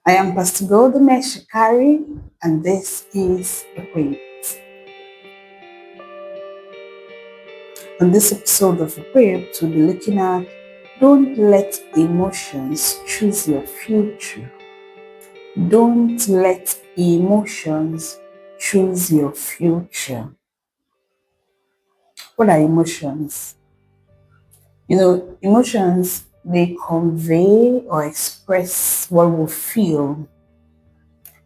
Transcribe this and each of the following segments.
I am Pastor Goldamyrrh Shekari, and this is The Queen. On this episode of Equipped, we'll be looking at don't let emotions choose your future. Don't let emotions choose your future. What are emotions? Emotions, they convey or express what we feel.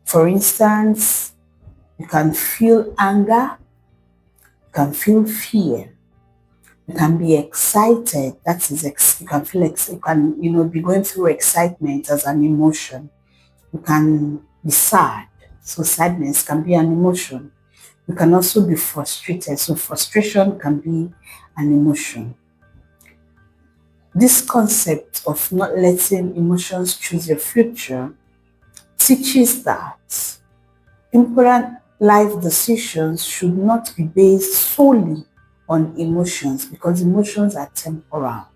For instance, you can feel anger, you can feel fear. You can be excited. That is, you can feel, you can, be going through excitement as an emotion. You can be sad. So sadness can be an emotion. You can also be frustrated. So frustration can be an emotion. This concept of not letting emotions choose your future teaches that important life decisions should not be based solely on emotions because emotions are temporal.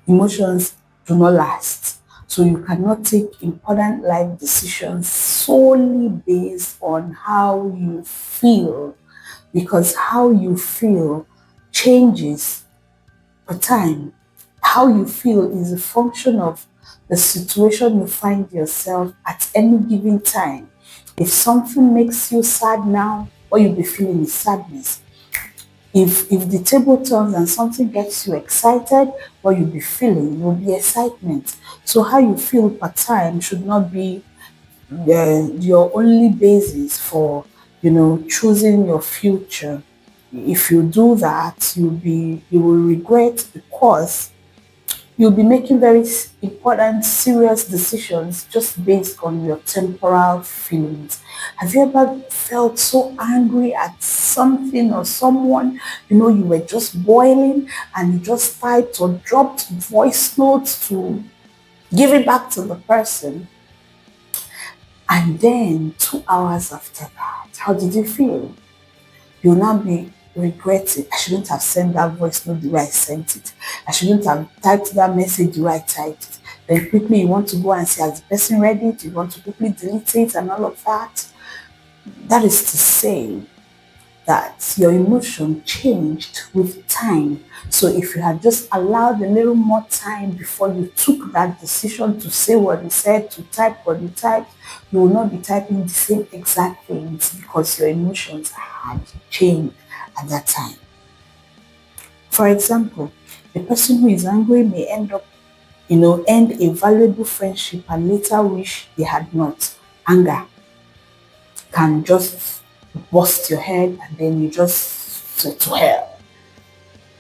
Emotions do not last. So you cannot take important life decisions solely based on how you feel because how you feel changes per time. How you feel is a function of the situation you find yourself at any given time. If something makes you sad now, what you'll be feeling is sadness. If the table turns and something gets you excited, what you'll be feeling will be excitement. So how you feel per time should not be your only basis for choosing your future. If you do that, you will regret because you'll be making very important, serious decisions just based on your temporal feelings. Have you ever felt so angry at something or someone? You were just boiling and you just typed or dropped voice notes to give it back to the person. And then 2 hours after that, how did you feel? You'll now be regretting. I shouldn't have sent that voice note the way I sent it. I shouldn't have typed that message the way I typed it. Then quickly you want to go and see, has the person read it? You want to quickly delete it and all of that. That is to say that your emotion changed with time. So if you had just allowed a little more time before you took that decision to say what you said, to type what you typed, you will not be typing the same exact things because your emotions had changed at that time. For example, the person who is angry may end a valuable friendship and later wish they had not. Anger can just bust your head and then you just say to hell.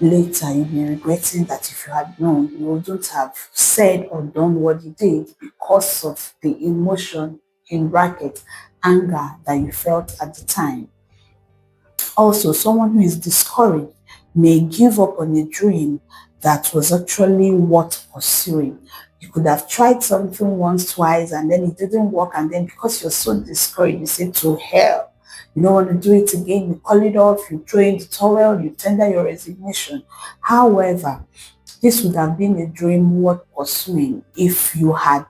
Later, you'll be regretting that if you had known, you wouldn't have said or done what you did because of the emotion, in bracket, anger that you felt at the time. Also, someone who is discouraged may give up on a dream that was actually worth pursuing. You could have tried something once, twice, and then it didn't work. And then because you're so discouraged, you say to hell. You don't want to do it again. You call it off. You throw in the towel. You tender your resignation. However, this would have been a dream worth pursuing if you had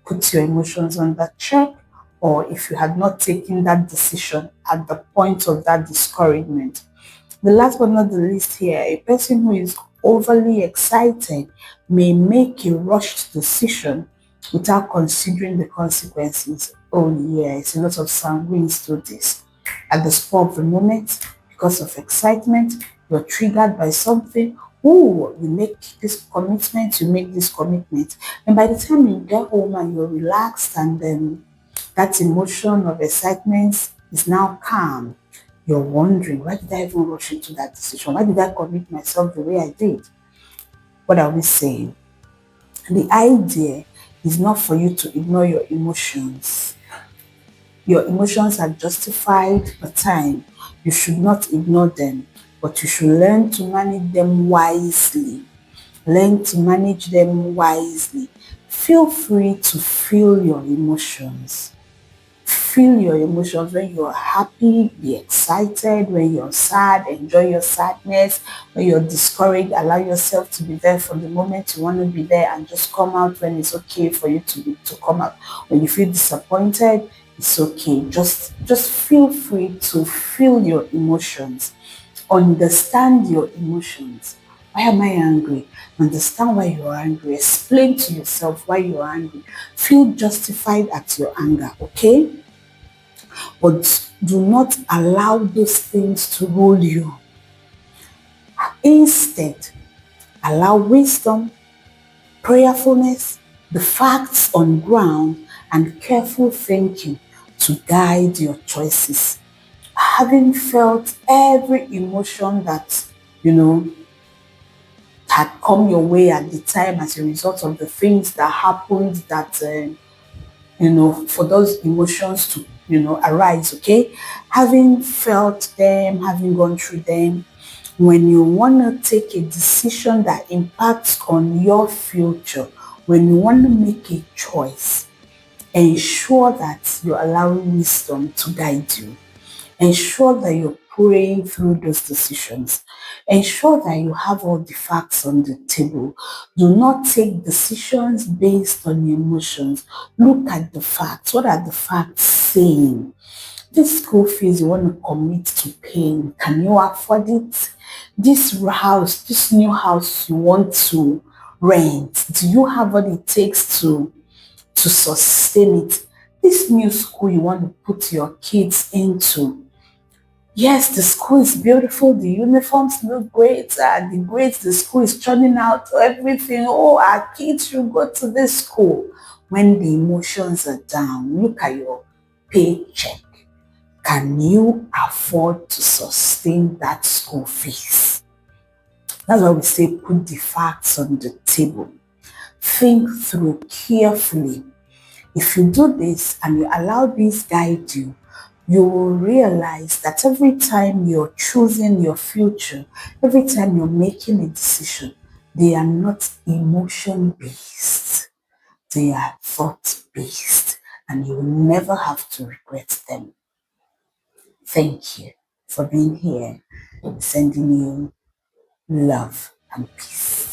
put your emotions under check or if you had not taken that decision at the point of that discouragement. The last but not the least here, a person who is overly excited may make a rushed decision without considering the consequences. Oh yes, a lot of sanguines do this. At the spur of the moment, because of excitement, you're triggered by something. Oh, you make this commitment, you make this commitment. And by the time you get home and you're relaxed and then that emotion of excitement is now calm, you're wondering, why did I even rush into that decision? Why did I commit myself the way I did? What are we saying? The idea is not for you to ignore your emotions. Your emotions are justified per time. You should not ignore them, but you should learn to manage them wisely. Learn to manage them wisely. Feel free to feel your emotions. Feel your emotions. When you're happy, be excited. When you're sad, enjoy your sadness. When you're discouraged, allow yourself to be there for the moment you want to be there, and just come out when it's okay for you to come out. When you feel disappointed, it's okay. Just feel free to feel your emotions. Understand your emotions. Why am I angry? Understand why you're angry. Explain to yourself why you're angry. Feel justified at your anger, okay? But do not allow those things to rule you. Instead, allow wisdom, prayerfulness, the facts on ground, and careful thinking to guide your choices. Having felt every emotion that, you know, had come your way at the time as a result of the things that happened, that for those emotions to arise, okay? Having felt them, having gone through them, when you want to take a decision that impacts on your future, when you want to make a choice, ensure that you're allowing wisdom to guide you. Ensure that you're praying through those decisions. Ensure that you have all the facts on the table. Do not take decisions based on your emotions. Look at the facts. What are the facts saying? This school fees you want to commit to paying, can you afford it? This new house you want to rent, do you have what it takes to sustain it? This new school you want to put your kids into, yes, the school is beautiful, the uniforms look great, the grades the school is churning out, everything. Oh, our kids should go to this school. When the emotions are down, look at your paycheck. Can you afford to sustain that school fees? That's why we say put the facts on the table. Think through carefully. If you do this and you allow this guide you, you will realize that every time you're choosing your future, every time you're making a decision, they are not emotion based, they are thought based, and you will never have to regret them. Thank you for being here, sending you love and peace.